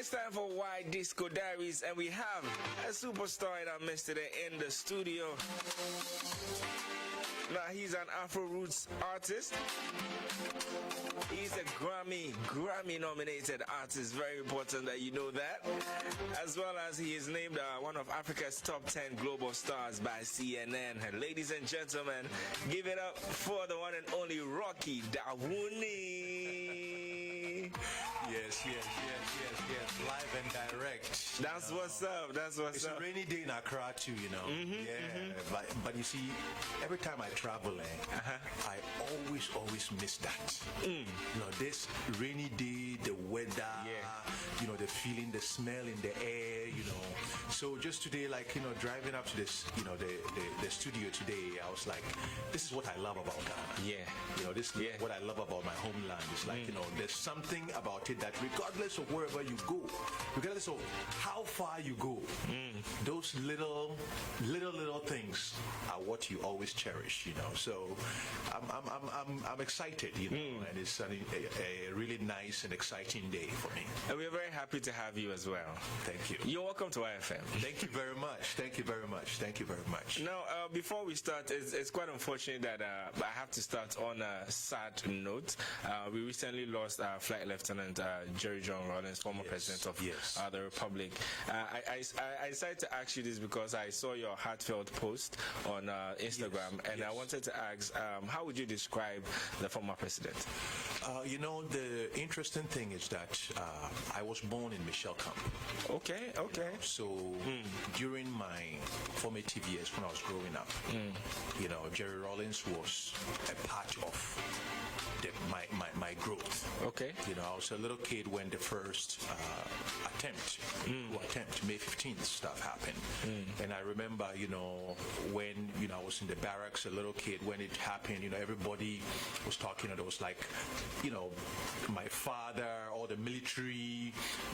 It's time for YDiscoDiaries, and we have a superstar in our midst today in the studio. Now, he's an Afro Roots artist. He's a Grammy-nominated artist. Very important that you know that. As well as he is named one of Africa's top 10 global stars by CNN. And ladies and gentlemen, give it up for the one and only Rocky Dawuni. Yes. Live and direct. That's what's up. That's what's up. It's a rainy day in Accra too, you know. But you see, every time I travel, I always miss that. You know, this rainy day, the weather, you know, the feeling, the smell in the air, you know. So just today, like, you know, driving up to this, you know, the studio today, I was like, this is what I love about Ghana. You know, this is what I love about my homeland. It's like, you know, there's something about it that regardless of wherever you go, regardless of how far you go, those little things are what you always cherish, you know. So I'm excited, you know, and it's a really nice and exciting day for me. And we're very happy to have you as well. Thank you. You're welcome to YFM. Thank you very much. Thank you very much. Thank you very much. Now, before we start, it's quite unfortunate that I have to start on a sad note. We recently lost our Flight Lieutenant Jerry John Rawlings, former president of the Republic. I decided to ask you this because I saw your heartfelt post on Instagram, and I wanted to ask, how would you describe the former president? You know, the interesting thing is that I was born in Michelle Camp. Okay. You know, so during my formative years when I was growing up, you know, Jerry Rawlings was a part of my growth. Okay. You know, I was a little kid when the first attempt, May 15th stuff happened. And I remember, you know, when, you know, I was in the barracks, a little kid, when it happened, you know, everybody was talking, and it was like, you know, my father, all the military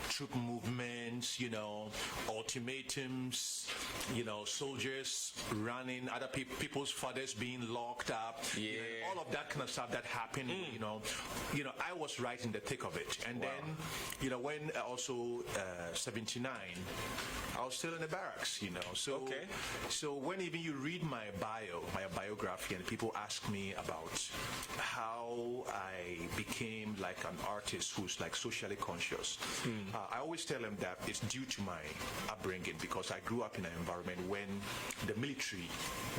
troop movements, you know, ultimatums, you know, soldiers running, other people's fathers being locked up, you know, all of that kind of stuff that happened. You know, I was right in the thick of it. And then, you know, when also 79, I was still in the barracks, you know. So, so when even you read my biography, and people ask me about how I became like an artist who's like socially conscious, I always tell them that it's due to my upbringing, because I grew up in an environment when the military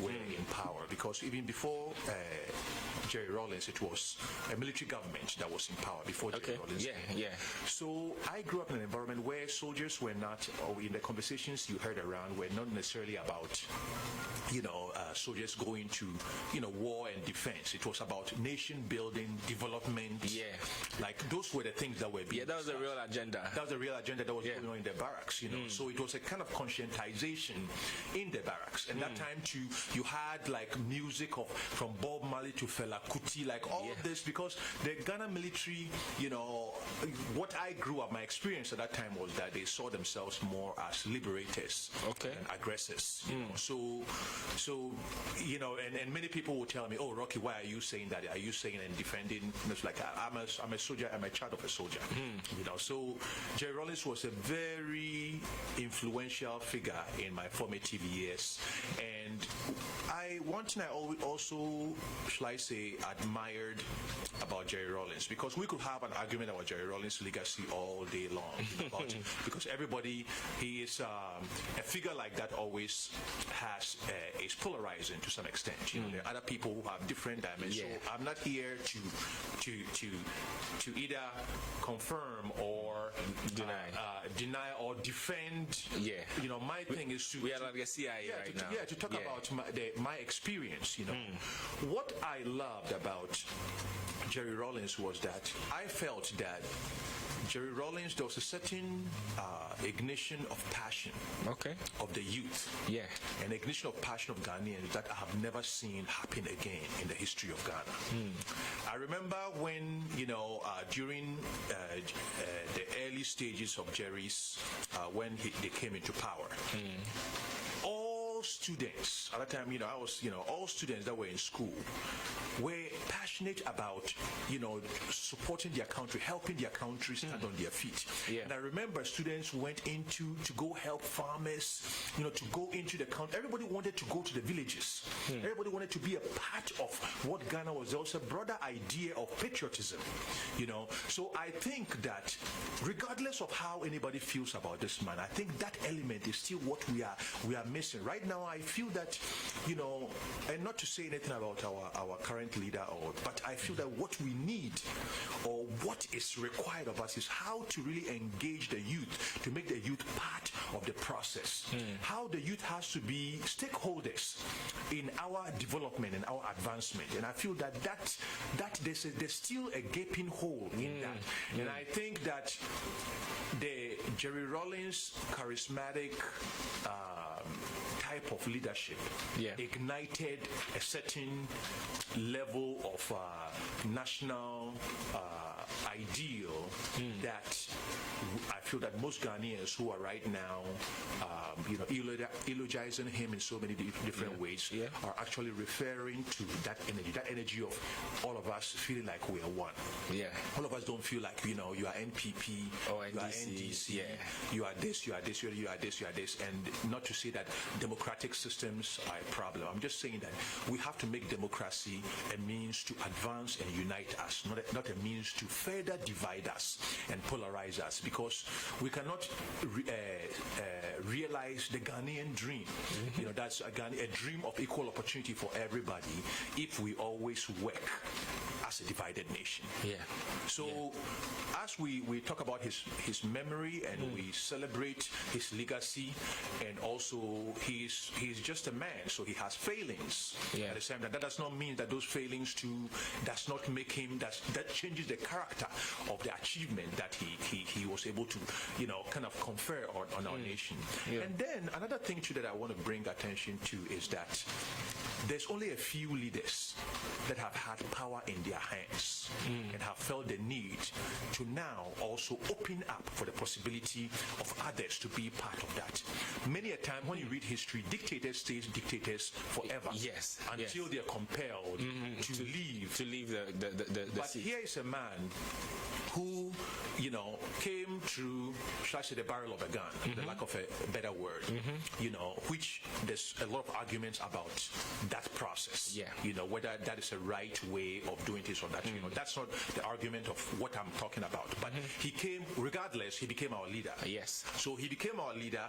were in power. Because even before Jerry Rawlings, it was a military government that was in power before Jerry Rawlings. So I grew up in an environment where soldiers were not, or in the conversations you heard around, were not necessarily about, you know, soldiers going to, you know, war and defense. It was about nation building, development. Like those were the things that were being that was the real agenda. That was the real agenda that was going on in the barracks, you know. So it was a kind of conscientization in the barracks. And that time too, you had like music from Bob Marley to Fela Kuti, like all of this, because the Ghana military, you know, what I grew up, my experience at that time was that they saw themselves more as liberators and aggressors. You know? So you know, and many people will tell me, oh, Rocky, why are you saying that? Are you saying and defending? And it's like, I'm a soldier, I'm a child of a soldier. You know, so Jerry Rawlings was a very influential figure in my formative years. And one thing I also, shall I say, admired about Jerry Rawlings, because we could have an argument about Jerry Rawlings' legacy all day long, you know, because everybody, he is a figure like that always is polarizing to some extent. You know, there are other people who have different dimensions. So I'm not here to either confirm or deny or defend. You know, my thing is to we are like a CIA right now. To talk about my experience. You know, what I loved about Jerry Rawlings was that I felt that Jerry Rawlings, there was a certain ignition of passion of the youth. An ignition of passion of Ghanaians that I have never seen happen again in the history of Ghana. I remember when, you know, during the early stages of Jerry's, when they came into power, all students, at that time, you know, all students that were in school, were passionate about, supporting their country, helping their country stand on their feet. Yeah. And I remember students went to go help farmers, to go into the country. Everybody wanted to go to the villages. Everybody wanted to be a part of what Ghana was. There was a broader idea of patriotism, So I think that regardless of how anybody feels about this man, I think that element is still what we are missing. Right now, I feel that, and not to say anything about our current leader, but I feel that what we need or what is required of us is how to really engage the youth, to make the youth part of the process. How the youth has to be stakeholders in our development and our advancement. And I feel that there's still a gaping hole in that. And I think that the Jerry Rawlings charismatic type of leadership ignited a certain level of national ideal that I feel that most Ghanaians who are right now, eulogizing him in so many different ways, are actually referring to that energy of all of us feeling like we are one. Yeah. All of us don't feel like, you are NPP, or you are NDC, you are this, you are this, you are this, you are this, and not to say that democratic systems are a problem. I'm just saying that we have to make democracy a means to advance and unite us, not a means to further divide us and polarize us, because we cannot realize the Ghanaian dream. That's a dream of equal opportunity for everybody if we always work as a divided nation. So as we talk about his memory and we celebrate his legacy, and also he's just a man, so he has failings. At the same time, that does not mean that those failings does not make him, that changes the character of the achievement that he was able to kind of confer on our nation. And then another thing too that I want to bring attention to is that there's only a few leaders that have had power in their hands and have felt the need to now also open up for the possibility of others to be part of that. Many a time when you read history, dictators stay dictators forever. Until they're compelled to leave the but seat. Here is a man who, came through, should I say, the barrel of a gun, the lack of a better word, which there's a lot of arguments about that process, whether that is a right way of doing this or that. That's not the argument of what I'm talking about. But he came, regardless, he became our leader. So he became our leader.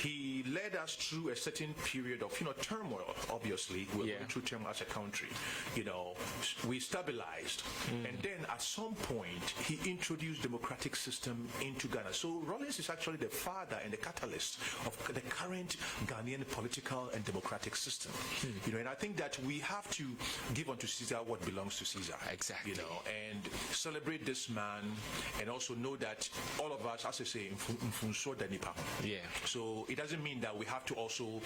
He led us through a certain period of, turmoil, obviously. We're going through turmoil as a country. We stabilized. And then at some point, he introduced democratic system into Ghana. So Rawlings is actually the father and the catalyst of the current Ghanaian political and democratic system. And I think that we have to give unto Caesar what belongs to Caesar. Exactly. And celebrate this man, and also know that all of us, as I say, so it doesn't mean that we have to also,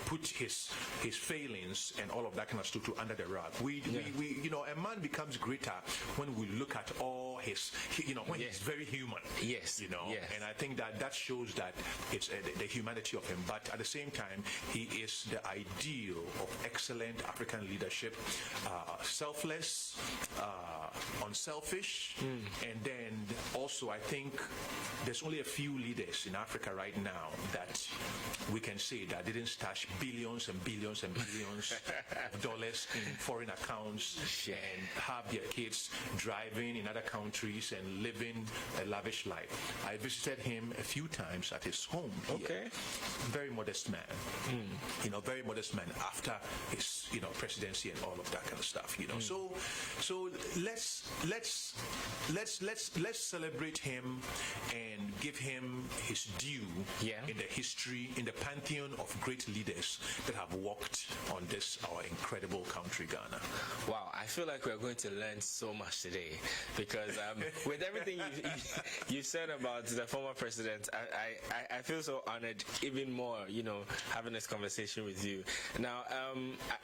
put his failings and all of that kind of stuff under the rug. We a man becomes greater when we look at all his, when he's very human. And I think that shows that it's the humanity of him. But at the same time, he is the ideal of excellent African leadership, selfless, unselfish, and then also I think there's only a few leaders in Africa right now that we can say that didn't stash billions and billions and billions of dollars in foreign accounts and have their kids driving in other countries and living a lavish life. I visited him a few times at his home. Very modest man. Very modest man after his presidency and all of that kind of stuff. So let's celebrate him and give him his due in the history, in the pantheon of great leaders that have walked on this our incredible country, Ghana. Wow, I feel like we're going to learn so much today, because with everything you said about the former president, I feel so honored, even more, having this conversation with you. Now,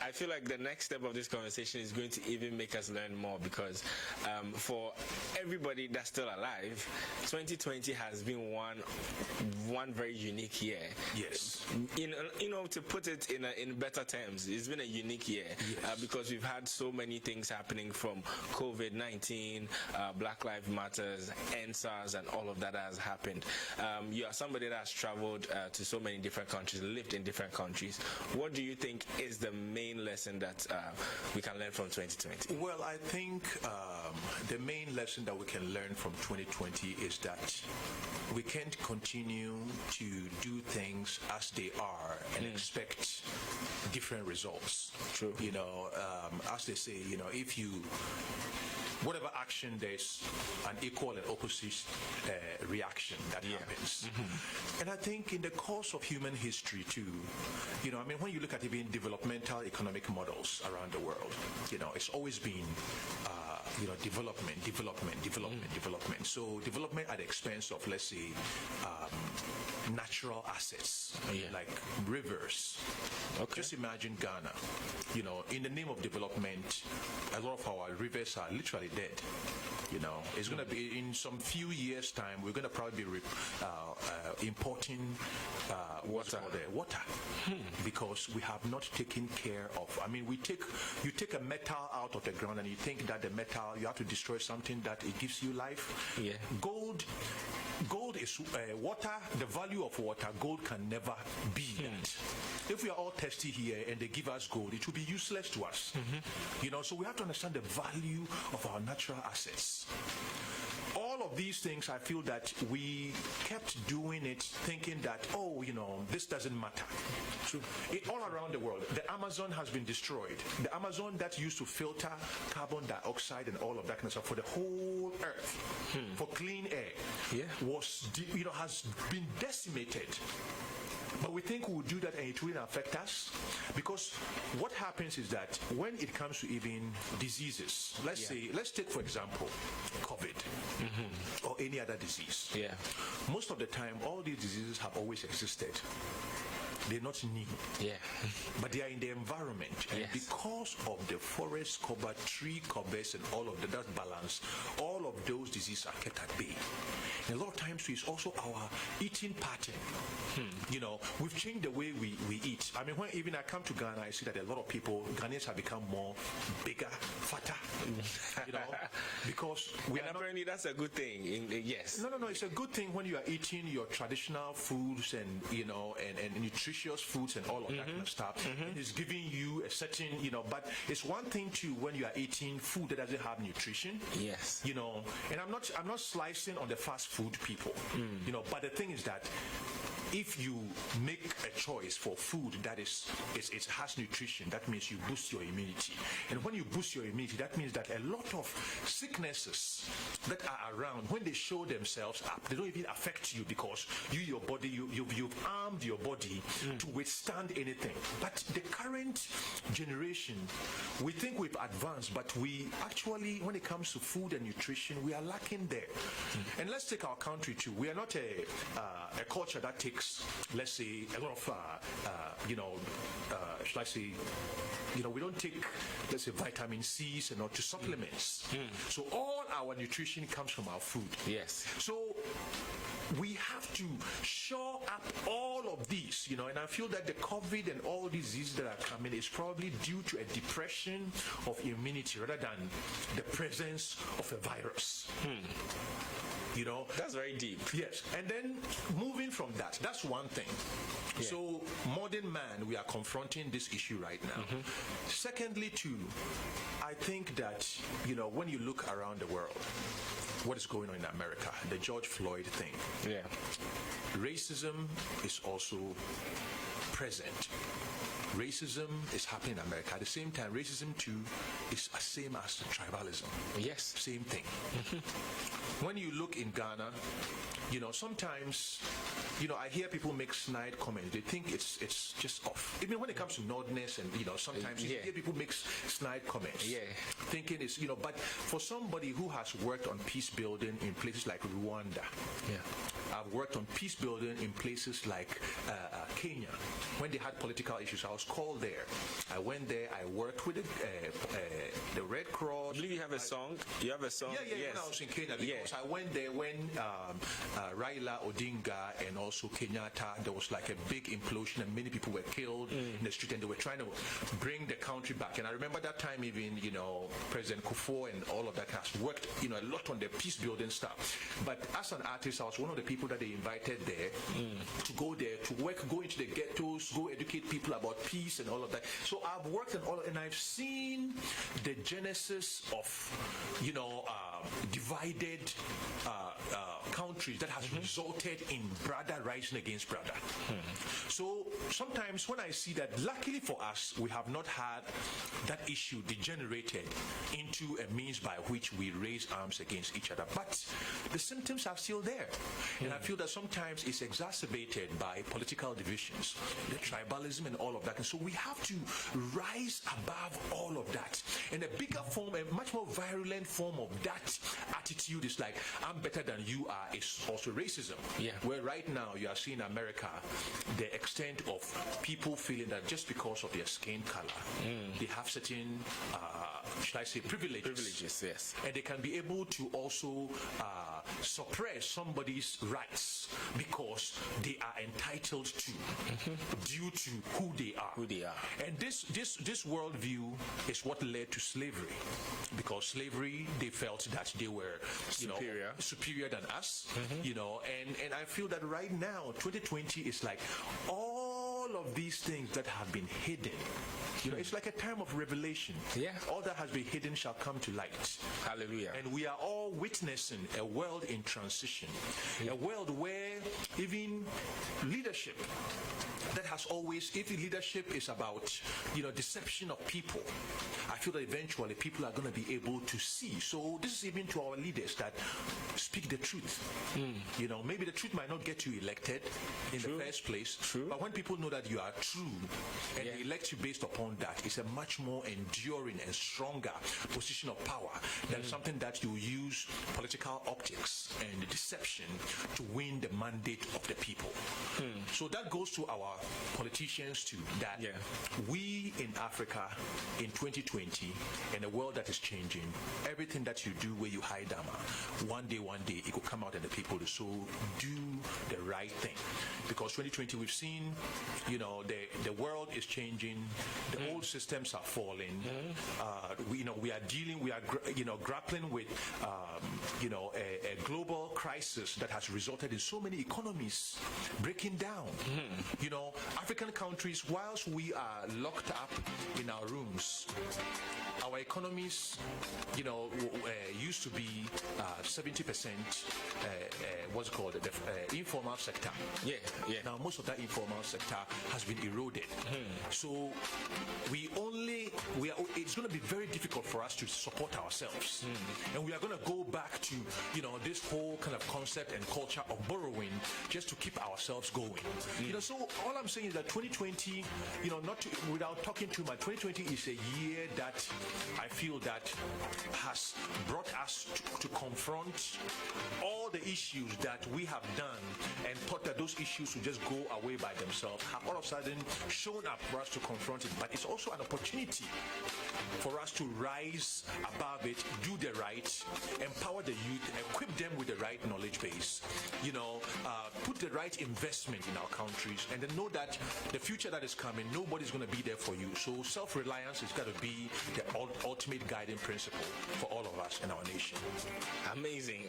I feel like the next step of this conversation is going to even make us learn more, because for everybody that's still alive, 2020 2020 has been one very unique year. Yes. To put it in better terms, it's been a unique year. Yes. Because we've had so many things happening, from COVID-19, Black Lives Matters, NSAS, and all of that has happened. You are somebody that has traveled to so many different countries, lived in different countries. What do you think is the main lesson that we can learn from 2020? Well, I think the main lesson that we can learn from 2020 is that we can't continue to do things as they are and expect different results. True. As they say, if you whatever action, there's an equal and opposite reaction that happens. And I think in the course of human history too, when you look at even developmental economic models around the world, it's always been development. So development at the expense of, let's say, natural assets like rivers. Okay. Just imagine Ghana. In the name of development, a lot of our rivers are literally dead. It's going to be, in some few years' time, we're going to probably be importing water, because we have not taken care of. You take a metal out of the ground and you think that the metal, you have to destroy something that it gives you life. Yeah. Gold is water. The value of water, gold can never be that. If we are all thirsty here and they give us gold, it will be useless to us. So we have to understand the value of our natural assets. All of these things, I feel that we kept doing it thinking that, this doesn't matter. True. All around the world, the Amazon has been destroyed. The Amazon that used to filter carbon dioxide and all of that kind of stuff for the whole earth, for clean air, has been decimated. But we think we'll do that and it will affect us, because what happens is that when it comes to even diseases, let's take for example COVID or any other disease. Most of the time all these diseases have always existed. They're not new, but they are in the environment, and because of the forest cover, tree covers, and all of that balance, all of those diseases are kept at bay. And a lot of times it's also our eating pattern. We've changed the way we eat. When even I come to Ghana, I see that a lot of people, Ghanaians, have become more bigger, fatter, because we are apparently that's a good thing. Yes. No, it's a good thing when you are eating your traditional foods and and nutritious foods and all of that kind of stuff. It's giving you a certain, but it's one thing too when you are eating food that doesn't have nutrition. Yes. And I'm not slicing on the fast food people. But the thing is that if you make a choice for food that it has nutrition, that means you boost your immunity. And when you boost your immunity, that means that a lot of sicknesses that are around, when they show themselves up, they don't even affect you, because your body, you've armed your body to withstand anything. But the current generation, we think we've advanced, but we actually, when it comes to food and nutrition, we are lacking there. And let's take our country too. We are not a culture that takes, let's say, a lot of should I say, we don't take, let's say, vitamin C's and all to supplements. So all our nutrition comes from our food. Yes. So we have to shore up all of these, and I feel that the COVID and all these diseases that are coming is probably due to a depression of immunity rather than the presence of a virus. That's very deep. Yes. And then moving from that, that's one thing. So modern man, we are confronting this issue right now. Secondly too, I think that when you look around the world, what is going on in America, the George Floyd thing, racism is also present. Racism is happening in America. At the same time, racism too is the same as tribalism. Yes. Same thing. When you look in Ghana, sometimes, I hear people make snide comments. They think it's just off. Even when it comes to Northerners, and sometimes you hear people make snide comments. Thinking it's, but for somebody who has worked on peace building in places like Rwanda, I've worked on peace building in places like Kenya. When they had political issues, I was was called there. I went there. I worked with the Red Cross. I believe you have a song. You have a song? Yeah, yes. When I was in Kenya, because I went there when Raila Odinga and also Kenyatta, there was like a big implosion and many people were killed in the street, and they were trying to bring the country back. And I remember that time even, President Kufuor and all of that has worked, a lot on the peace building stuff. But as an artist, I was one of the people that they invited there to go there, to work, go into the ghettos, go educate people about peace and all of that. So I've worked on all, and I've seen the genesis of, divided countries that has resulted in brother rising against brother. So sometimes when I see that, luckily for us, we have not had that issue degenerated into a means by which we raise arms against each other. But the symptoms are still there. And I feel that sometimes it's exacerbated by political divisions, the tribalism and all of that. And so we have to rise above all of that. And a bigger form, a much more virulent form of that attitude is like, I'm better than you are, is also racism. Yeah. Where right now you are seeing in America the extent of people feeling that just because of their skin color, they have certain, should I say, privileges. Privileges, yes. And they can be able to also suppress somebody's rights because they are entitled to, due to who they are. Who they are. And this worldview is what led to slavery, because slavery, they felt that they were superior than us, and I feel that right now 2020 is like all of these things that have been hidden. It's like a time of revelation. Yeah. All that has been hidden shall come to light. Hallelujah. And we are all witnessing a world in transition, a world where even leadership that has always, if leadership is about, deception of people, I feel that eventually people are going to be able to see. So this is even to our leaders that speak the truth. Maybe the truth might not get you elected in the first place, but when people know that you are true and they elect you based upon that, it's a much more enduring and stronger position of power than something that you use political optics and deception to win the mandate of the people. So that goes to our politicians too, that we in Africa in 2020, in a world that is changing, everything that you do where you hide them, one day it will come out and the people will so do the right thing. Because 2020 we've seen, the world is changing, the old systems are falling, we are grappling with a global crisis that has resulted in so many economies breaking down. African countries, whilst we are locked up in our rooms, our economies, used to be 70% what's called the informal sector. Now most of that informal sector has been eroded. So it's going to be very difficult for us to support ourselves, and we are going to go back to this whole kind of concept and culture of borrowing just to keep ourselves going. So all I'm saying is that 2020, without talking too much, 2020 is a year that I feel that has brought us to confront all the issues that we have done and thought that those issues would just go away by themselves, have all of a sudden shown up for us to confront it. But it's also an opportunity for us to rise above it, do the right, empower the youth, equip them with the right knowledge base, put the right investment in our countries, and then know that the future that is coming, nobody's going to be there for you. So self-reliance has got to be the ultimate guiding principle for all of us in our nation. Amazing.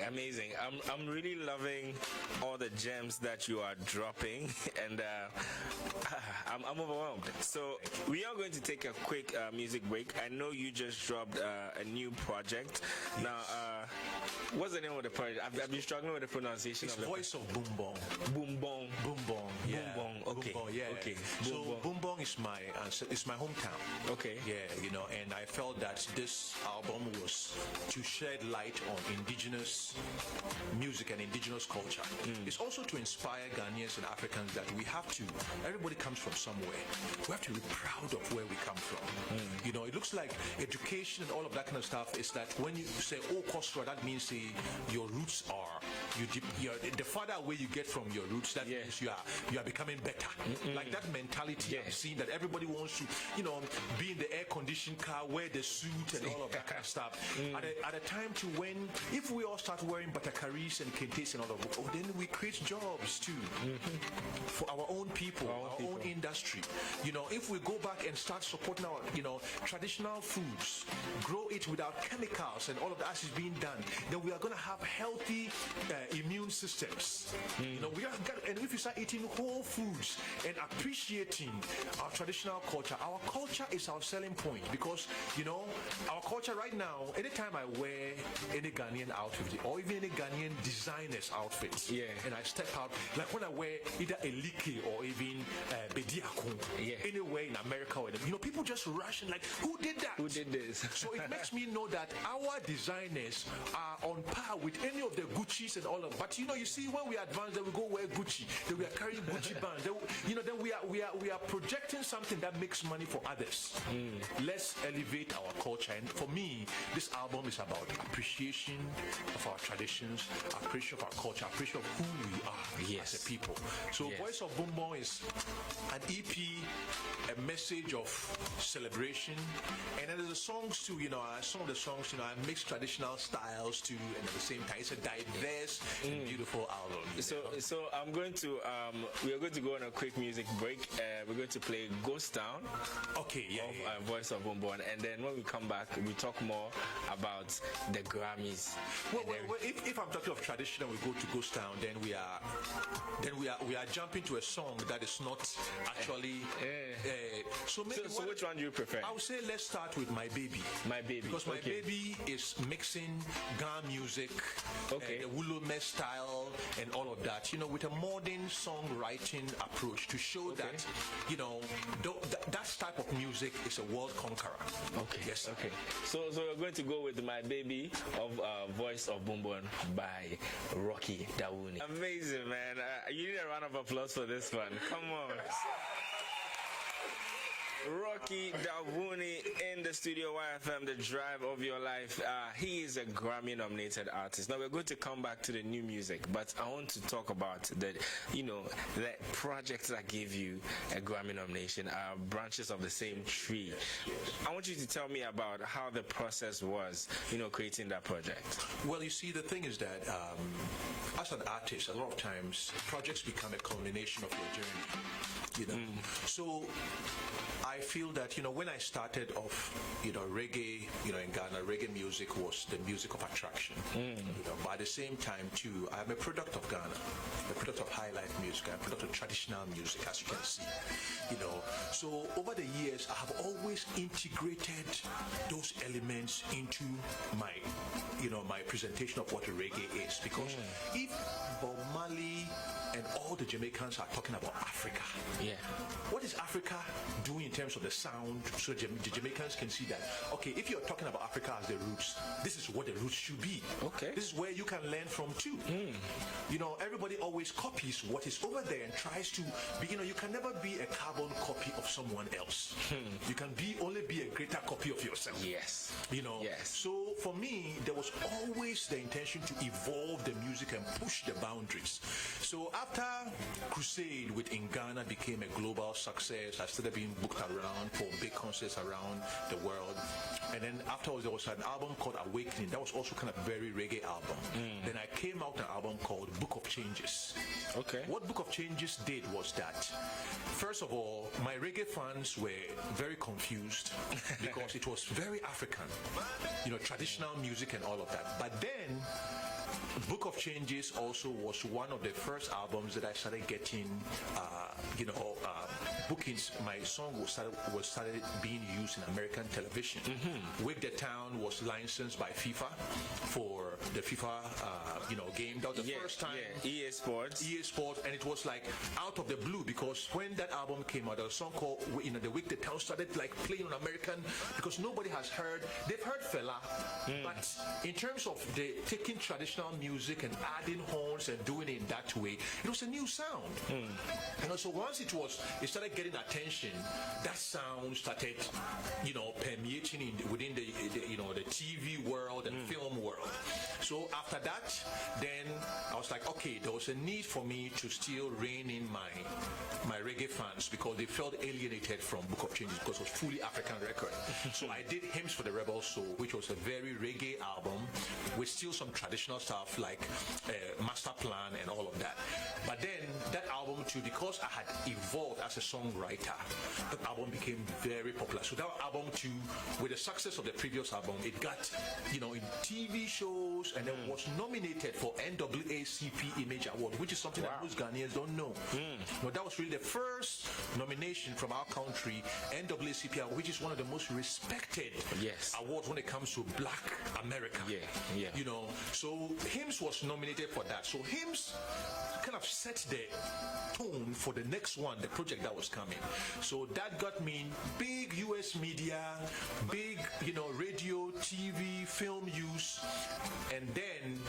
I'm really loving all the gems that you are dropping, and I'm overwhelmed. So we are going to take a quick music break. I know you just dropped a new project. Now, what's the name of the project? I've been struggling with the pronunciation. It's of the Voice of Boom Bong. Boom Bong. Boom Bong. Yeah. Boom Bong. Okay. Boom Bong, yeah. Okay. So Boom Bong is my hometown. Okay. Yeah, and I felt that this album was to shed light on indigenous music and indigenous culture. It's also to inspire Ghanaians and Africans that everybody comes from somewhere. We have to be proud of where we come from. It looks like education and all of that kind of stuff is that when you say, Kostra, that means your roots are, the farther away you get from your roots, that means you are becoming better. Like that mentality I've seen, that everybody wants to, be in the air-conditioned car, wear the suit and all of that kind of stuff. At a time to when, if we all start wearing batakaris and kentes and all of that, then we create jobs too for our own people, our own industry. If we go back and start supporting our, traditional foods, grow it without chemicals and all of that is being done, then we are going to have healthy immune systems. And if we start eating whole foods and appreciating our traditional culture, our culture is our selling point, because our culture right now, anytime I wear any Ghanaian outfit or even any Ghanaian designer's outfit, and I step out, like when I wear either a like or even bediako anywhere in America, or people just rush and like, who did that? Who did this? So it makes me know that our designers are on par with any of the Gucci's and all of. But you see, when we advance, then we go wear Gucci, then we are carrying Gucci bands. Then we are projecting something that makes money for others. Let's elevate our culture. And for me, this album is about appreciation of our traditions, appreciation of our culture, appreciation of who we are as a people. So Voice of Bumbong is an EP, a message of celebration, and then there's the songs too. Some of the songs, I mix traditional styles too, and at the same time, it's a diverse and beautiful album. So I'm going to we are going to go on a quick music break. We're going to play Ghost Town. Okay, of Voice of Bumbong, and then when we come back, we talk more about the Grammys. Well, if I'm talking of tradition and we go to Ghost Town, then we are jumping to a song that is not actually. So which one do you prefer? I would say let's start with My Baby. My Baby. Because My Baby is mixing Ghana music, the Wulume style, and all of that. With a modern songwriting approach to show that that type of music is a world conqueror. Okay. Yes. Okay. So we're going to go with My Baby of Voice of Bumbong by Rocky Dawuni. Amazing, man. You need a round of applause for this one. Come on. Rocky Dawuni in the studio, YFM, the drive of your life. He is a Grammy-nominated artist. Now we're going to come back to the new music, but I want to talk about the projects that gave you a Grammy nomination, branches of the same tree. I want you to tell me about how the process was, creating that project. Well, you see, the thing is that as an artist, a lot of times projects become a culmination of your journey. So I feel that when I started off, reggae, in Ghana, reggae music was the music of attraction. But at the same time too, I'm a product of Ghana, a product of high life music, I'm a product of traditional music, as you can see. So over the years, I have always integrated those elements into my, my presentation of what a reggae is. Because if Bob Marley and all the Jamaicans are talking about Africa, what is Africa doing in terms of the sound, so the Jamaicans can see that, okay, if you're talking about Africa as the roots, this is what the roots should be. Okay. This is where you can learn from too. Everybody always copies what is over there and tries to be, you can never be a carbon copy of someone else. You can only be a greater copy of yourself. Yes. So for me, there was always the intention to evolve the music and push the boundaries. So after Crusade with In Ghana became a global success, I started being booked around for big concerts around the world. And then afterwards, there was an album called Awakening. That was also kind of a very reggae album. Then I came out with an album called Book of Changes. Okay. What Book of Changes did was that, first of all, my reggae fans were very confused because it was very African, traditional music and all of that. But then Book of Changes also was one of the first albums that I started getting, bookings. My song was started being used in American television. Wake the Town was licensed by FIFA for the FIFA, game. That was the first time. EA Sports, and it was like out of the blue, because when that album came out, there was a song called, the Wake the Town started like playing on American, because nobody has heard. They've heard Fela, but in terms of the taking traditional music and adding horns and doing it in that way, it was a new sound. And also once it started getting attention, that sound started, permeating within the TV world and film world. So after that, then I was like, okay, there was a need for me to still rein in my reggae fans because they felt alienated from Book of Changes because it was fully African record. So I did Hymns for the Rebel Soul, which was a very reggae album with still some traditional stuff like Master Plan and all of that. But then that album too, because I had evolved as a songwriter, that album became very popular. So that album too, with the success of the previous album, it got, in TV shows and then was nominated for NAACP Image Award, which is something that most Ghanaians don't know. That was really the first nomination from our country, NAACP Award, which is one of the most respected awards when it comes to Black America. So Hymns was nominated for that. So Hymns kind of set the tone for the next one, the project that was coming. So that got me big US media, big, radio, TV, film use. And then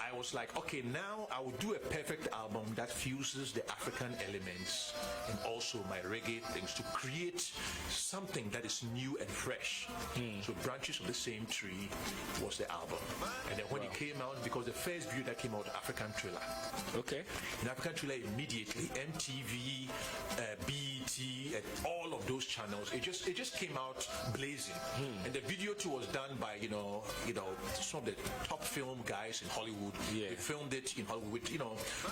I was like, okay, now I will do a perfect album that fuses the African elements and also my reggae things to create something that is new and fresh. So Branches of the Same Tree was the album. And then when it came out, because the first view that came out, African Thriller. Okay. In African Thriller, immediately MTV, BET, and all of those channels, it just came out blazing. And the video too was done by some of the top film guys in Hollywood. They filmed it in Hollywood with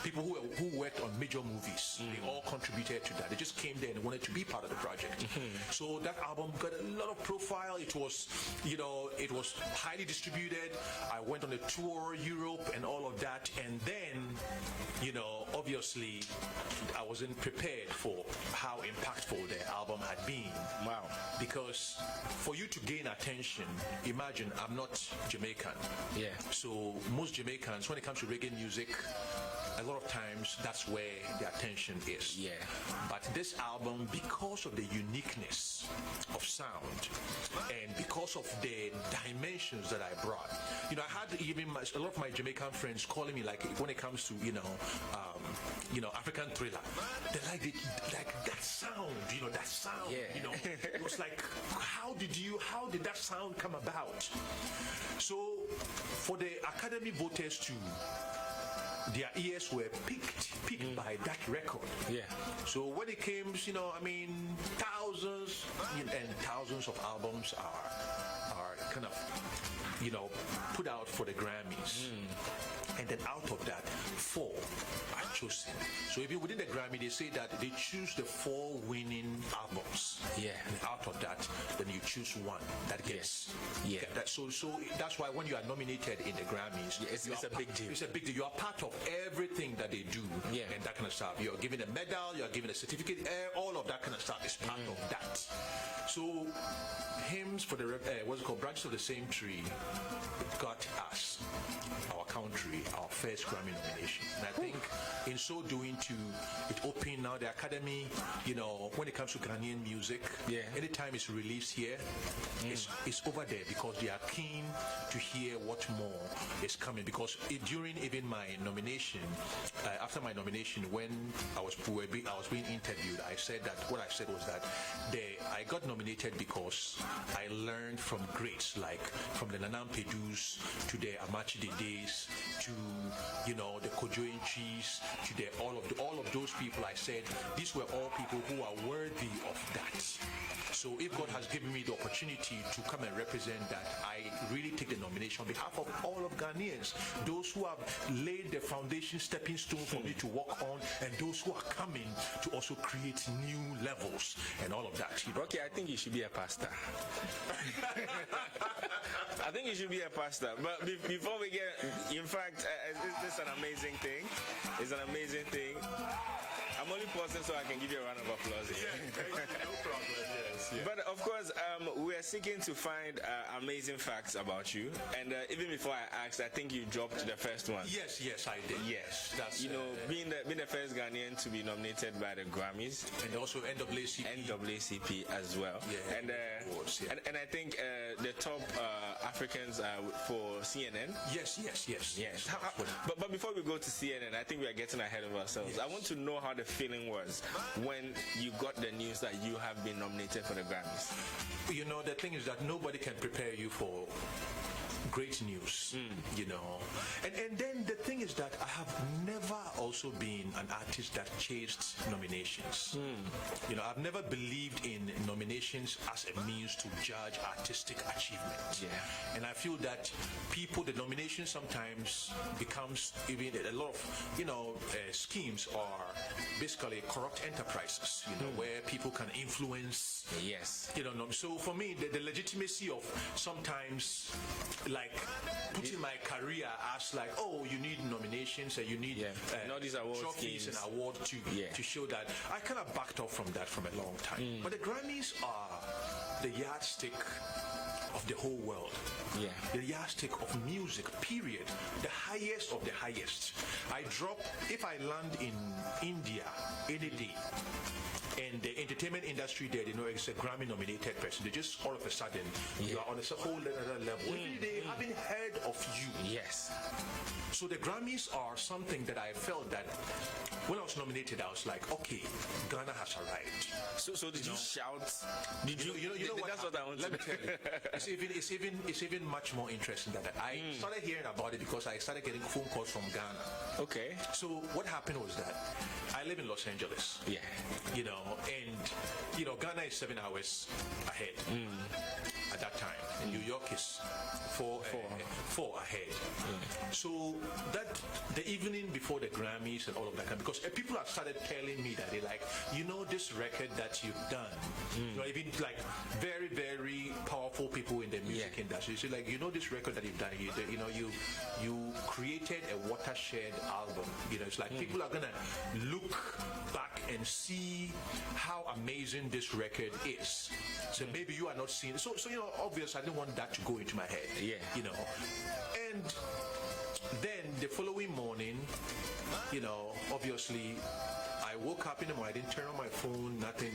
people who worked on major movies. They all contributed to that. They just came there and wanted to be part of the project. So that album got a lot of profile. It was highly distributed. I went on a tour Europe and all of that, and then obviously I wasn't prepared for how impactful the album had been. Wow. Because for you to gain attention, imagine I'm not Jamaican. So most Jamaicans, when it comes to reggae music, a lot of times that's where the attention is. But this album, because of the uniqueness of sound and because of the dimensions that I brought, I had even a lot of my Jamaican friends calling me, like, when it comes to African Thriller, they like that sound, that sound. It was like, how did that sound come about? So for the Academy voters too, their ears were picked by that record. So when it came, thousands and thousands of albums are kind of, put out for the Grammys. And then out of that, 4 are chosen. So even within the Grammy, they say that they choose the 4 winning albums. And out of that, then you choose one that gets. So that's why when you are nominated in the Grammys, it's a big deal. It's a big deal. You are part of everything that they do and that kind of stuff. You're given a medal, you're given a certificate, all of that kind of stuff is part of that. So Hymns for the Branches of the Same Tree got us, our country, our first Grammy nomination. And I think in so doing too, it opened now the Academy, when it comes to Ghanaian music, anytime it's released here, it's over there because they are keen to hear what more is coming. Because during even my nomination, after my nomination, when I was being interviewed, I said that what I said was that I got nominated because I learned from greats like from the Nanam Pedus to the Amachi Dedes to the Kojo Cheese to all of those people. I said these were all people who are worthy of that. So if God has given me the opportunity to come and represent that, I really take the nomination on behalf of all of Ghanaians, those who have laid the foundation, stepping stone for me to walk on, and those who are coming to also create new levels and all of that. Okay, I think you should be a pastor. I think you should be a pastor. But before we get, in fact, this is an amazing thing. It's an amazing thing. I'm only pausing so I can give you a round of applause. No problem. Yes. Yeah. But of course, we are seeking to find amazing facts about you. And even before I asked, I think you dropped the first one. Yes, I did. Yes, that's being the first Ghanaian to be nominated by the Grammys and also NAACP as well. Yeah, and I think the top Africans for CNN. Yes. But before we go to CNN, I think we are getting ahead of ourselves. Yes. I want to know how the feeling was when you got the news that you have been nominated for the Grammys. You know, the thing is that nobody can prepare you for great news, you know. And then the thing is that I have never also been an artist that chased nominations. You know, I've never believed in nominations as a means to judge artistic achievement. Yeah. And I feel that the nomination sometimes becomes even a lot of, you know, schemes are basically corrupt enterprises, you know, where people can influence. Yes. You know, so for me, the legitimacy of sometimes like putting my career as like, oh, you need nominations and you need these award trophies schemes and award to show that. I kind of backed off from that from a long time. But the Grammys are the yardstick of the whole world. Yeah. The yardstick of music, period. The highest of the highest. If I land in India any day, and the entertainment industry there, they know it's a Grammy nominated person. They just all of a sudden, you are on a whole other level. Every day, haven't heard of you. Yes. So the Grammys are something that I felt that when I was nominated, I was like, okay, Ghana has arrived. So did you shout? Did you know what? That's what I want. Let me tell you. It's even much more interesting than that. I started hearing about it because I started getting phone calls from Ghana. Okay. So what happened was that I live in Los Angeles. Yeah. You know, and you know, Ghana is 7 hours ahead at that time. And New York is four ahead. So that the evening before the Grammys and all of that, because people have started telling me that they like, you know, this record that you've done. You know, even like very, very powerful people in the music industry. So like, you know, this record that you've done, you created a watershed album. You know, it's like people are gonna look back and see how amazing this record is. So maybe you are not seeing it. So you know, obviously I didn't want that to go into my head. Yeah. You know. And then the following morning, you know, obviously I woke up in the morning, I didn't turn on my phone, nothing.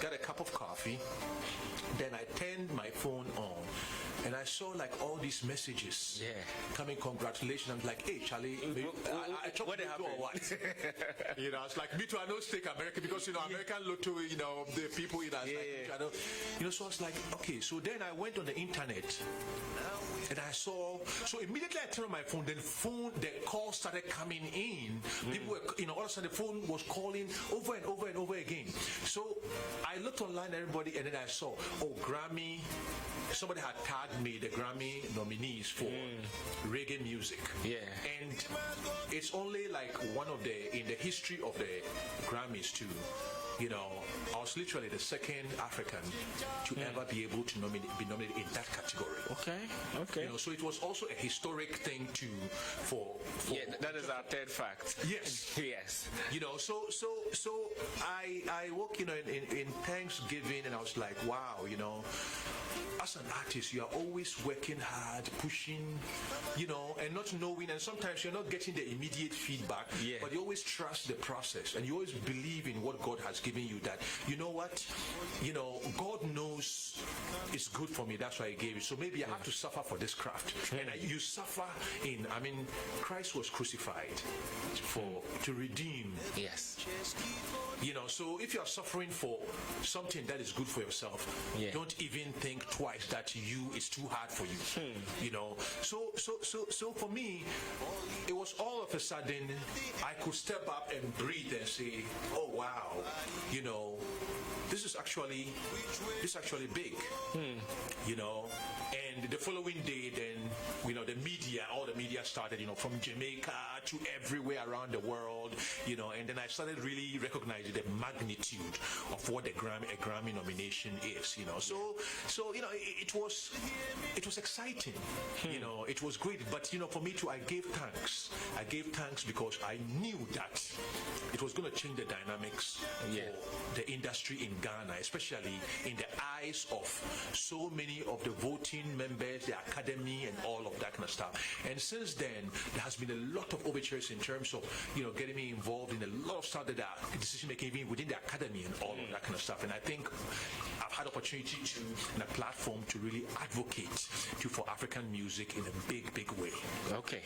Got a cup of coffee. Then I turned my phone on. And I saw like all these messages coming, congratulations. I'm like, hey, Charlie, I talked to you or what? You know, it's like, me too, I know Stake America because, you know, American Lotto, you know, the people in us. You know, so I was like, okay. So then I went on the internet and I saw, so immediately I turned on my phone, the call started coming in. People were, you know, all of a sudden the phone was calling over and over and over again. So I looked online, everybody, and then I saw, oh, Grammy. Somebody had tagged me the Grammy nominees for reggae music. Yeah. And it's only like one of in the history of the Grammys too. You know, I was literally the second African to ever be able to be nominated in that category. Okay. You know, so it was also a historic thing for that is our third fact. Yes. Yes. You know, so I woke, you know, in Thanksgiving, and I was like, wow, you know, as an artist, you are always working hard, pushing, you know, and not knowing, and sometimes you're not getting the immediate feedback, but you always trust the process, and you always believe in what God has given you, that, you know what, you know, God knows it's good for me, that's why He gave it. So maybe I have to suffer for this craft. And you suffer Christ was crucified to redeem. Yes. You know, so if you are suffering for something that is good for yourself, don't even think twice that it's too hard for you. You know, so for me, it was all of a sudden I could step up and breathe and say, oh wow, you know, this is actually big. You know. And the following day, then, you know, all the media started, you know, from Jamaica, to everywhere around the world, you know, and then I started really recognizing the magnitude of what a Grammy nomination is, you know. So you know, it was exciting, you know, it was great. But you know, for me too, I gave thanks because I knew that it was going to change the dynamics for the industry in Ghana, especially in the eyes of so many of the voting members, the academy, and all of that kind of stuff. And since then, there has been a lot of overtures in terms of, you know, getting me involved in a lot of stuff that are decision making even within the academy and all of that kind of stuff. And I think I've had opportunity to, and a platform to really advocate for African music in a big way. Okay.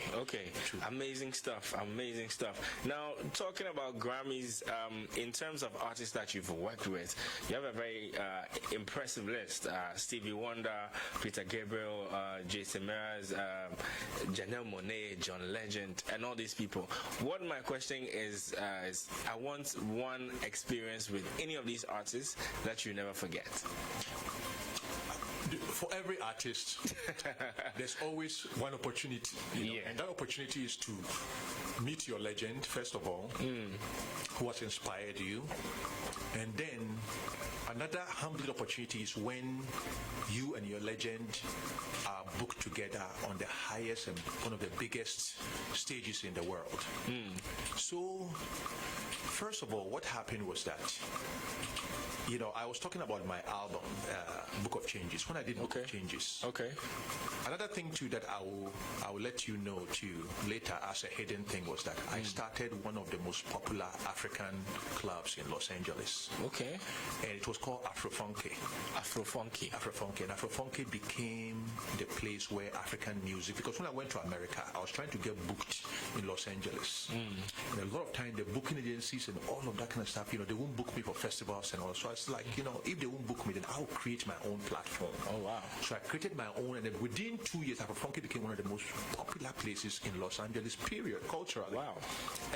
Amazing stuff. Now, talking about Grammys, in terms of artists that you've worked with, you have a very impressive list. Stevie Wonder, Peter Gabriel, Jason Mraz, Janelle Monáe, John Legend, and all these people. What my question is I want one experience with any of these artists that you never forget. For every artist, there's always one opportunity, you know, and that opportunity is to meet your legend, first of all, who has inspired you, and then another humbling opportunity is when you and your legend are booked together on the highest and one of the biggest stages in the world. So, first of all, what happened was that, you know, I was talking about my album, Book of Changes. When I did Book of Changes. Another thing too that I will let you know too later as a hidden thing was that I started one of the most popular African clubs in Los Angeles. And it was called Afrofunky. And Afrofunky became the place where African music, because when I went to America, I was trying to get booked in Los Angeles. And a lot of time the booking agencies and all of that kind of stuff, you know, they won't book me for festivals and all. So I was like, you know, if they won't book me, then I'll create my own platform. So I created my own, and then within 2 years, Afrofunky became one of the most popular places in Los Angeles, period, culturally.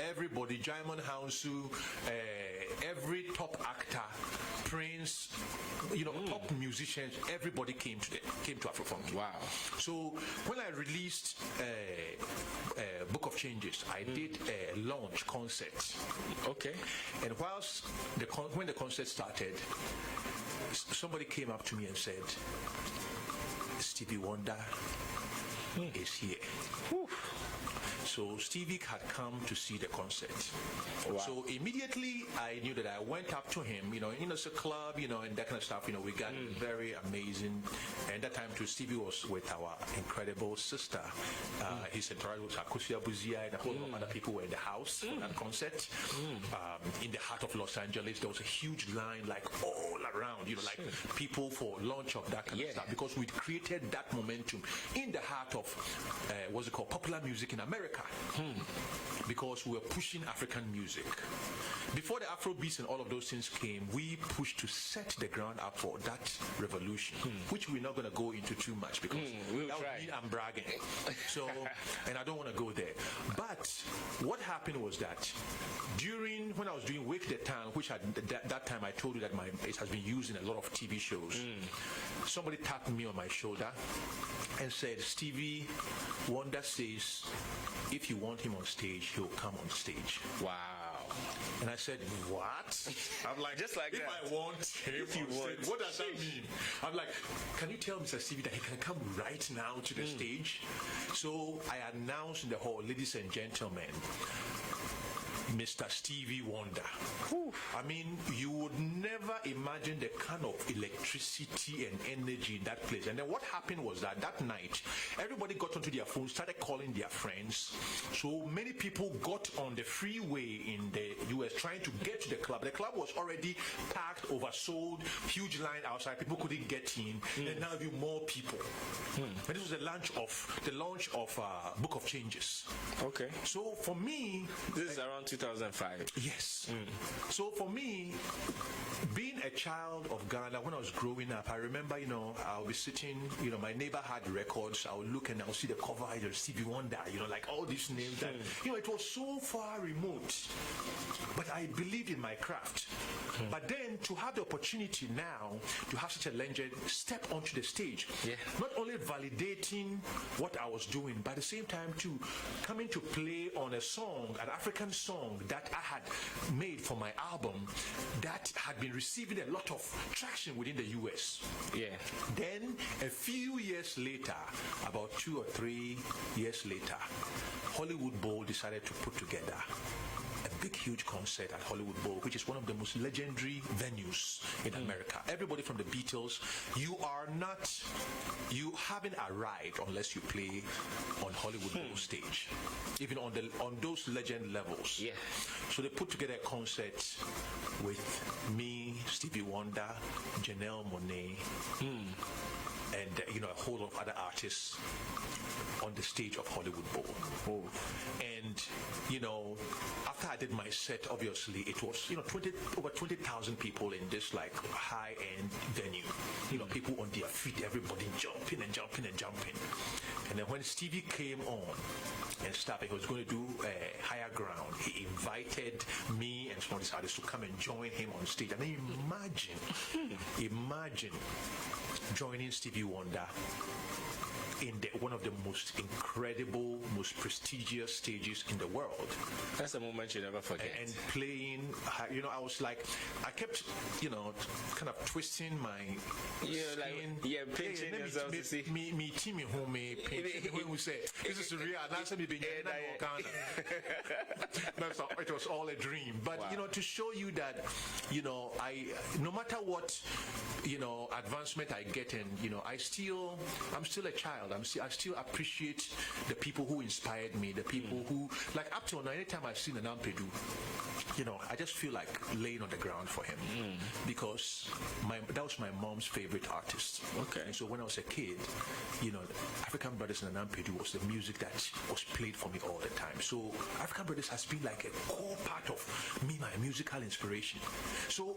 Everybody, Jaimon Hansu, every top actor, Prince, you know, top musicians, everybody came to Afrofunky. So when I released Book of Changes, I did a launch concert. And whilst when the concert started, somebody came up to me and said, Stevie Wonder is here. So Stevie had come to see the concert. So immediately I knew that I went up to him, you know, it's a club, you know, and that kind of stuff, you know, we got very amazing. And that time too, Stevie was with our incredible sister. His entourage was Akusia Buzia, and a whole lot of other people were in the house for that concert. In the heart of Los Angeles, there was a huge line, like all around, you know, like people for launch of that kind of stuff, because we created that momentum in the heart of what's it called, popular music in America. Because we were pushing African music. Before the Afrobeats and all of those things came, we pushed to set the ground up for that revolution, which we're not going to go into too much because that would mean I'm bragging. So, and I don't want to go there. But what happened was that when I was doing Wake the Town, which at that time I told you that it has been used in a lot of TV shows, somebody tapped me on my shoulder and said, Stevie Wonder says if you want him on stage, he'll come on stage. And I said, what? I'm like, just like if that. I want him if you want stage, what does that mean? I'm like, can you tell Mr. Stevie that he can come right now to the stage? So I announced in the hall, ladies and gentlemen, Mr. Stevie Wonder. I mean, you would never imagine the kind of electricity and energy in that place. And then what happened was that night, everybody got onto their phones, started calling their friends. So many people got on the freeway in the US trying to get to the club. The club was already packed, oversold, huge line outside. People couldn't get in. And now even more people. And this was the launch of Book of Changes. Okay. So for me, this is around 2005. Yes. So for me, being a child of Ghana, when I was growing up, I remember, I'll be sitting, my neighbor had records. I would look and I'll see the cover, either Stevie Wonder, like all these names. That, it was so far remote. But I believed in my craft. But then to have the opportunity now to have such a legend step onto the stage, not only validating what I was doing, but at the same time too coming to play on a song, an African song that I had made for my album that had been receiving a lot of traction within the US. Then a few years later, about 2 or 3 years later, Hollywood Bowl decided to put together a big, huge concert at Hollywood Bowl, which is one of the most legendary venues in America. Everybody from the Beatles, you haven't arrived unless you play on Hollywood Bowl stage, even on those legend levels. So they put together a concert with me, Stevie Wonder, Janelle Monáe, and a whole lot of other artists on the stage of Hollywood Bowl. And after I did my set, obviously it was over 20,000 people in this like high-end venue. People on their feet, everybody jumping and jumping and jumping. And then when Stevie came on and started, he was going to do a higher ground. He invited me and some of these artists to come and join him on stage. And then imagine joining Stevie Wonder in one of the most incredible, most prestigious stages in the world. That's a moment you never forget. And playing, I was like, I kept, kind of twisting my skin. Pinching yourself to see. Me team home, when we say, this is real, that's me being it was all a dream. But, to show you that, no matter what, advancement I get in, I'm still a child. I still appreciate the people who inspired me, the people who, like up till now, anytime I've seen an Ampedu, I just feel like laying on the ground for him because that was my mom's favorite artist. And so when I was a kid, African Brothers and Ampedu was the music that was played for me all the time. So African Brothers has been like a core part of me, my musical inspiration. So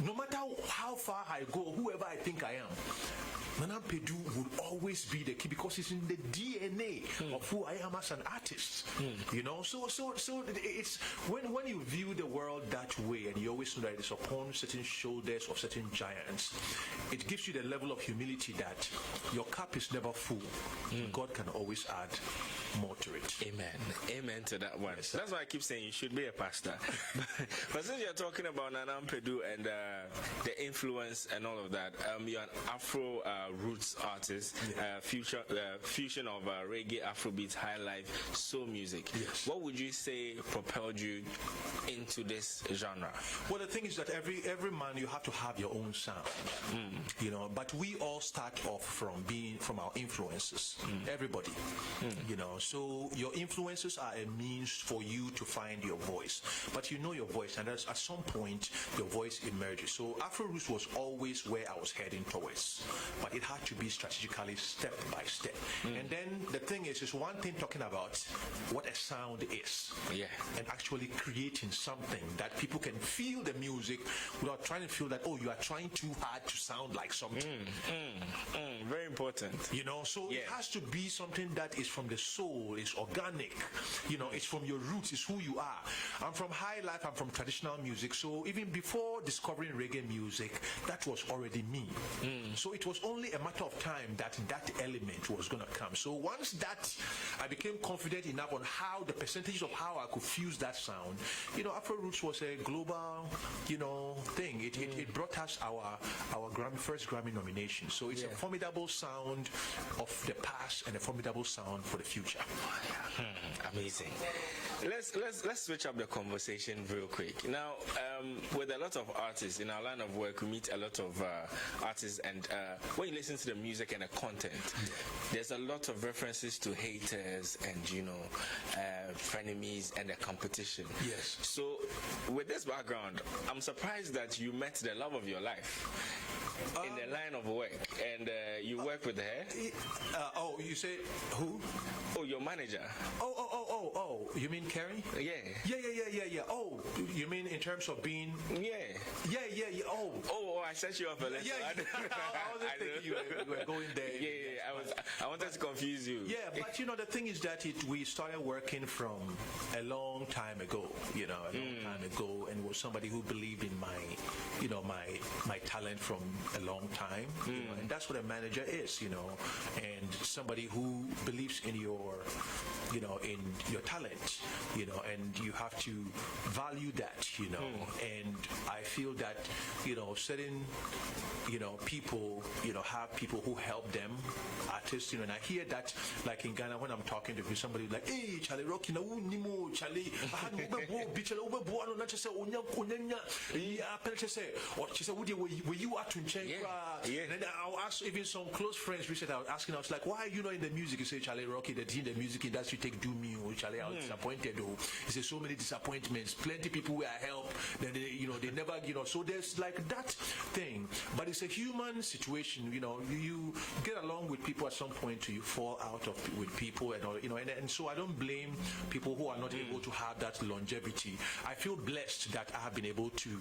no matter how far I go, whoever I think I am, Nana Pedu will always be the key because it's in the DNA of who I am as an artist. So it's when you view the world that way, and you always know that it's upon certain shoulders of certain giants, it gives you the level of humility that your cup is never full. God can always add more to it. Amen to that one. Yes, that's why I keep saying you should be a pastor. But since you're talking about Nana Pedu and the influence and all of that, you're an Afro roots artist, fusion of reggae, Afrobeats, high life, soul music. What would you say propelled you into this genre? Well, the thing is that every man, you have to have your own sound, but we all start off from our influences. Everybody, so your influences are a means for you to find your voice, but your voice, and at some point your voice emerges. So Afro roots was always where I was heading towards, but it had to be strategically step by step. And then the thing is one thing talking about what a sound is, and actually creating something that people can feel the music without trying to feel that, oh, you are trying too hard to sound like something. Very important. So it has to be something that is from the soul, is organic, it's from your roots, it's who you are. I'm from high life, I'm from traditional music, so even before discovering reggae music, that was already me. So it was only a matter of time that element was going to come. So once that I became confident enough on how the percentage of how I could fuse that sound, Afro Roots was a global thing. It brought us our first Grammy nomination. So it's a formidable sound of the past and a formidable sound for the future. Amazing. Let's switch up the conversation real quick. Now, with a lot of artists in our line of work, we meet a lot of artists, and when you listen to the music and the content, there's a lot of references to haters and frenemies and the competition. So with this background, I'm surprised that you met the love of your life in the line of work, and you work with her. You say who? Oh, your manager. You mean Kerry? Yeah. Oh, you mean in terms of being? Yeah. Oh, I set you up a lesson. I wasn't thinking you were going there. I wanted to confuse you. Yeah, but you know, the thing is that we started working from a long time ago, a long time ago, and was somebody who believed in my talent from a long time, and that's what a manager is, and somebody who believes in your talent, and you have to value that, and I feel that, certain, people, have people who help them, artists, and I hear that, like in Ghana, when I'm talking to somebody like, hey, Charlie Rocky, na unimo, Charlie, were you at and then I'll ask even some close friends recently, I was asking, I was like, why are you not in the music? You say, Charlie Rocky, that in the music industry take do me, Charlie, I was disappointed though. He said, so many disappointments, plenty people were help, then they never, so there's like that thing, but it's a human situation, you get along with people at some point, you fall out of with people, and all, and so I don't blame people who are not able to have that longevity. I feel blessed that I have been able to,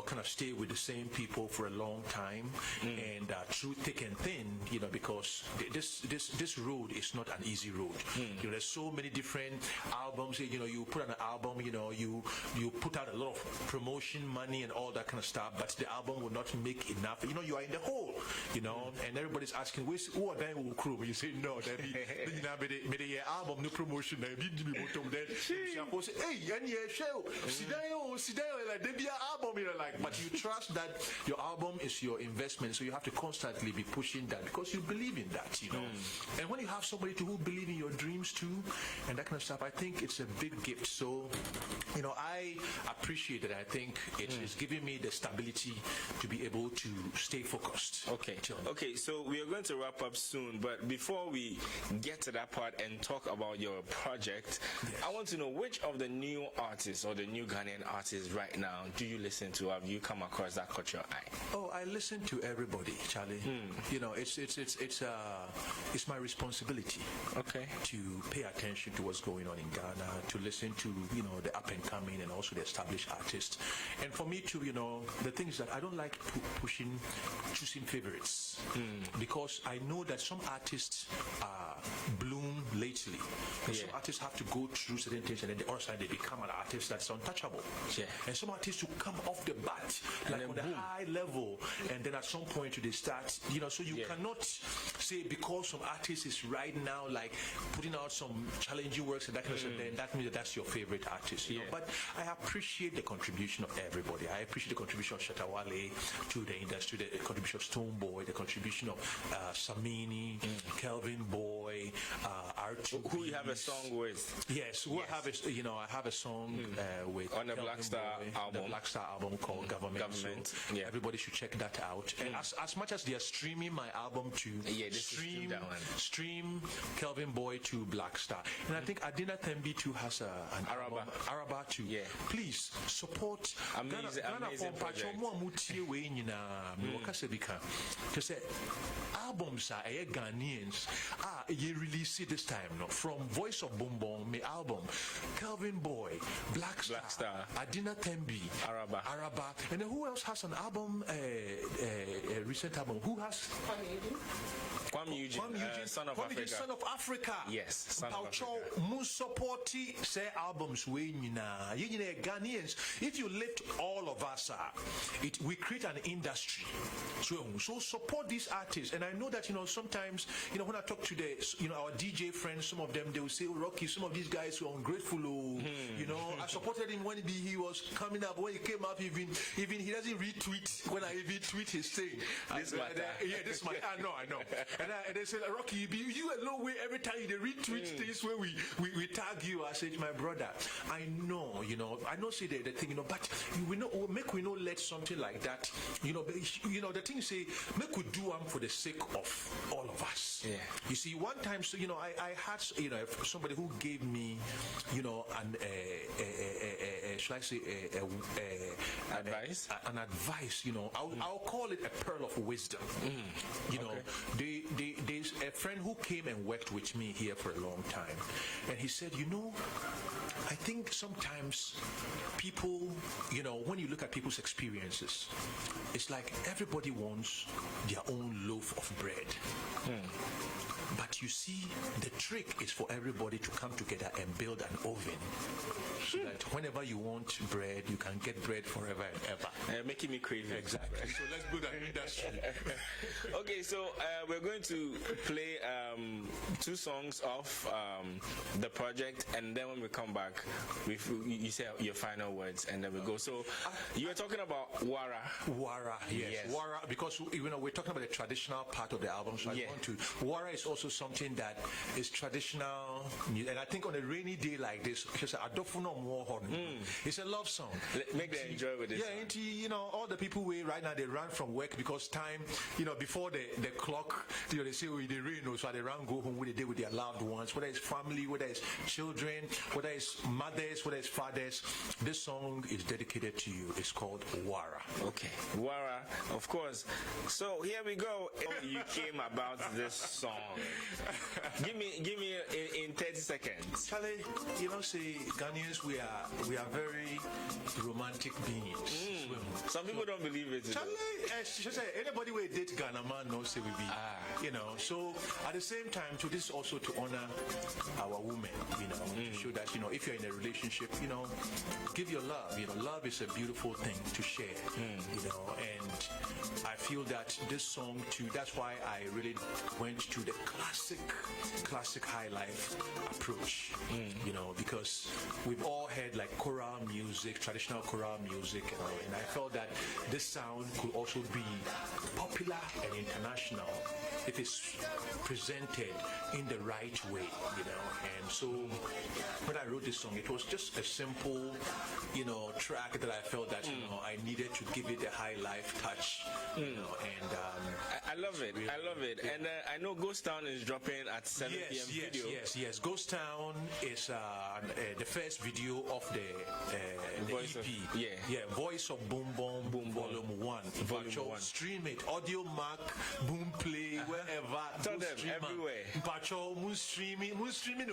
kind of stay with the same people for a long time, and through thick and thin, because this road is not an easy road. There's so many different albums. You put on an album, you put out a lot of promotion money and all that kind of stuff, but the album will not make enough. You are in the hole, and everybody's asking, who are they will crew? You say no, that be album no promotion. Then hey, and show like they be an album, like, but you trust that your album is your investment, so you have to constantly be pushing that because you believe in that, And when you have somebody who believe in your dreams too, and that kind of stuff, I think it's a big gift. So, I appreciate it. I think it is giving me the stability to be able to stay focused. Okay. So we are going to wrap up soon, but before we get to that part and talk about your project, I want to know which of the new artists or the new Ghanaian artists right now do you listen to? Have you come across that caught your eye? Oh, I listen to everybody, Charlie. It's my responsibility. To pay attention to what's going on in Ghana, to listen to the up and coming and also the established artists, and for me to the thing is that I don't like choosing favorites, because I know that some artists bloom lately. Some artists have to go through certain things, and then the other side they become an artist that's untouchable. And some artists who come off the bat like on a high level, and then at some point they start, so you cannot say because some artist is right now like putting out some challenging works and that kind of stuff, then that means that's your favorite artist. But I appreciate the contribution of everybody. I appreciate the contribution of Shatawale to the industry, the contribution of Stoneboy, the contribution of Samini, Kelvin Boy, R2. Who you have a song with? Yes, I have a song with on the Black Star album. The Black Star album called Government. So everybody should check that out. And as much as they are streaming my album to stream Kelvin Boy to Black Star. And I think Adina Thembi too has an Araba too. Please support amazing project. To say albums are Ghanaians you release it this time from Voice of Bombom, my album, Kelvin Boy, Black Star, Adina Thembi, Araba, and then who else has an album, a recent album? Who has? Kwame Eugene, Son of Africa. Son of Africa. Yes, Son of Africa. Musupporti say albums we Ghanaians. If you lift all of us, we create an industry. So support these artists. And I know that sometimes when I talk to the our DJ friends, some of them they will say, oh, Rocky, some of these guys were ungrateful. I supported him when he was coming up. When he came up, even he doesn't retweet when I even tweet his thing. This matter. I know. And they said, Rocky, you alone way every time they retweet things where we tag you. I said, my brother, I know, I know say the thing, but we know let something like that, the thing say, make we do one for the sake of all of us. You see, one time, so I had somebody who gave me, should I say advice? An advice, I'll call it a pearl of wisdom. There's a friend who came and worked with me here for a long time, and he said, I think sometimes people, when you look at people's experiences, it's like everybody wants their own loaf of bread. But you see, the trick is for everybody to come together and build an oven so that whenever you want bread, you can get bread forever and ever. Making me crazy. Exactly. So let's build an industry. Okay, so we're going to play 2 songs off the project, and then when we come back, you say your final words, and then we go. So you were talking about Wara. Wara, yes. Wara, because we're talking about the traditional part of the album, so I want to. Wara is also something that is traditional, and I think on a rainy day like this, it's a love song. Make them enjoy with this. Yeah, all the people right now, they run from work because time, before the clock, they say they rain, so they run, go home with the day with their loved ones, whether it's family, whether it's children, whether it's mothers, whether it's fathers. This song is dedicated to you. It's called Wara. Okay, Wara, of course. So here we go. You came about this song. Give me in 30 seconds. Charlie, say Ghanaians, we are very romantic beings. Some people don't believe it. Charlie, anybody who date Ghana man knows say we be. So at the same time, to this also to honor our women, to show that if you're in a relationship, give your love. Love is a beautiful thing to share. And I feel that this song too. That's why I really went to the classic high life approach. Because we've all heard like choral music, traditional choral music, and I felt that this sound could also be popular and international if it's presented in the right way, And so when I wrote this song, it was just a simple, track that I felt that I needed to give it a high life touch, and I love it. Really, I love it. Yeah. And I know Ghost Town is dropping at 7 p.m. video. Yes. Ghost Town is the first video of the Voice EP. Voice of Boom Boom Volume 1. Volume 1. Stream it. Audio Mac, Boom Play, wherever. Tell them everywhere. Moon streaming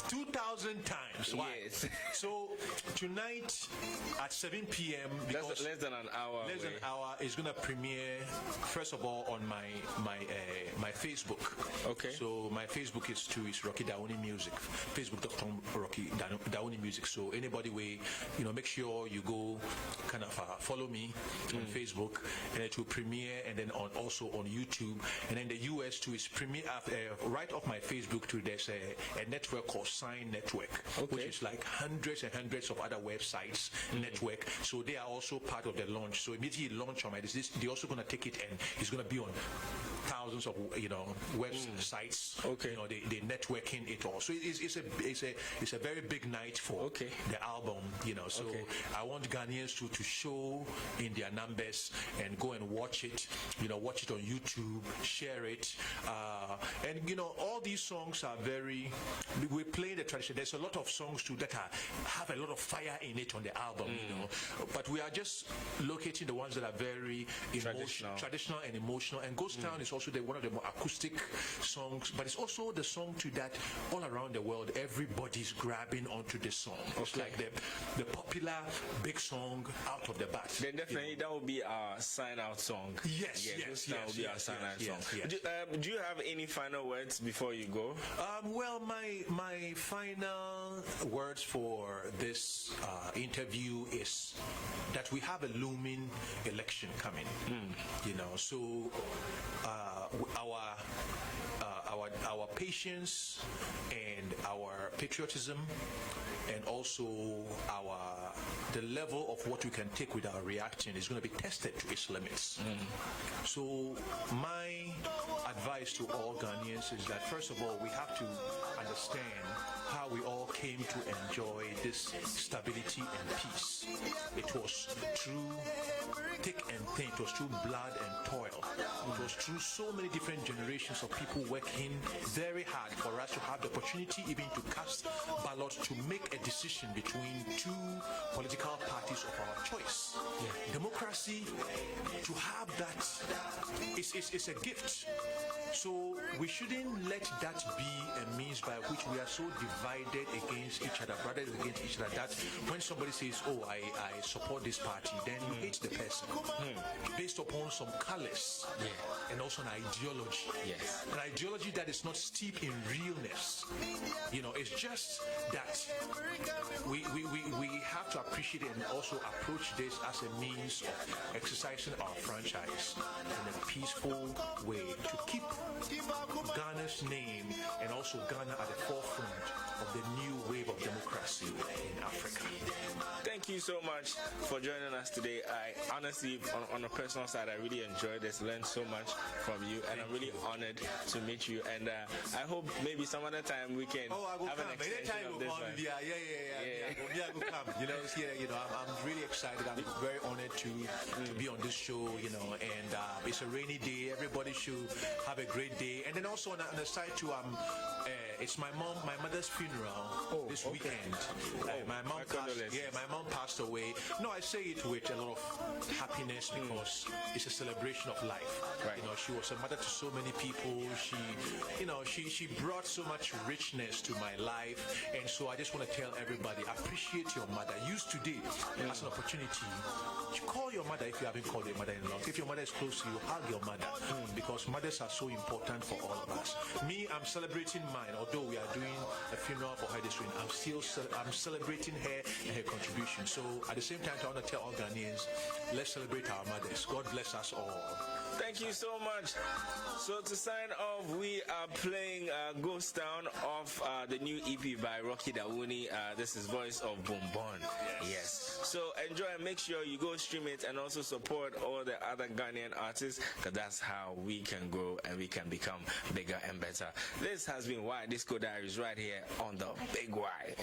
2,000 times. Yes. So tonight at 7 p.m. That's less than an hour. Less than an hour is going to premiere. First of all, on my Facebook. Okay. So my Facebook is Rocky Dawuni Music. Facebook.com Rocky Dawuni Music. So anybody make sure you go kind of follow me on Facebook, and it will premiere, and then also on YouTube, and then the US too is premiere right off my Facebook too. There's a network called Sign Network, which is like hundreds and hundreds of other websites network. So they are also part of the launch. So immediately launch on they're also going to take it, and it's going to be on thousands of websites. Okay. They networking it all. So it's a very big night for the album. So I want Ghanaians to show in their numbers and go and watch it. Watch it on YouTube, share it, and all these songs are we play the tradition. There's a lot of songs too that have a lot of fire in it on the album. But we are just locating the ones that are very traditional and emotional. And Ghost Town is also one of the more acoustic songs, but it's also the song to that all around the world everybody's grabbing onto this song. It's like the popular big song out of the bat. Then definitely that will be our sign out song. Yes. That will be our sign out song. Do you have any final words before you go? Well, my final words for this interview is that we have a looming election coming. So our patience and our patriotism, and also the level of what we can take with our reaction is going to be tested to its limits. So my advice to all Ghanaians is that first of all, we have to understand how we all came to enjoy this stability and peace. It was through thick and thin. It was through blood and toil. It was through so many different generations of people working very hard for us to have the opportunity ability even to cast ballot to make a decision between two political parties of our choice. Democracy, to have that is a gift. So we shouldn't let that be a means by which we are so divided against each other, brothers against each other, that when somebody says, oh, I support this party, then you hate the person based upon some colors and also an ideology. An ideology that is not steeped in realness. You know, it's just that we have to appreciate it and also approach this as a means of exercising our franchise in a peaceful way to keep Ghana's name and also Ghana at the forefront of the new wave of democracy in Africa. Thank you so much for joining us today. I honestly, on a personal side, I really enjoyed this, learned so much from you, and I'm really honored to meet you. And I hope maybe some other time we can have an extension of this one. I will come. You know, I'm really excited. I'm very honored to be on this show. You know, and it's a rainy day. Everybody should have a great day. And then also on the side too, it's my mother's funeral this weekend. My mom passed away. No, I say it with a lot of happiness because it's a celebration of life. You know, she was a mother to so many people. She brought so much richness to my life, and so I just want to tell everybody, appreciate your mother. Use today as an opportunity to call your mother if you haven't called your mother-in-law. If your mother is close to you, hug your mother because mothers are so important for all of us. Me, I'm celebrating mine. Although we are doing a funeral for her this week, I'm celebrating her and her contribution. So at the same time, I want to tell all Ghanaians, let's celebrate our mothers. God bless us all. Thank you so much. So to sign off, we are playing Ghost Town off the new EP by Rocky Dawuni. This is Voice of Bombon. Yes. So enjoy and make sure you go stream it and also support all the other Ghanaian artists, because that's how we can grow and we can become bigger and better. This has been YDiscoDiaries right here on the Big Y.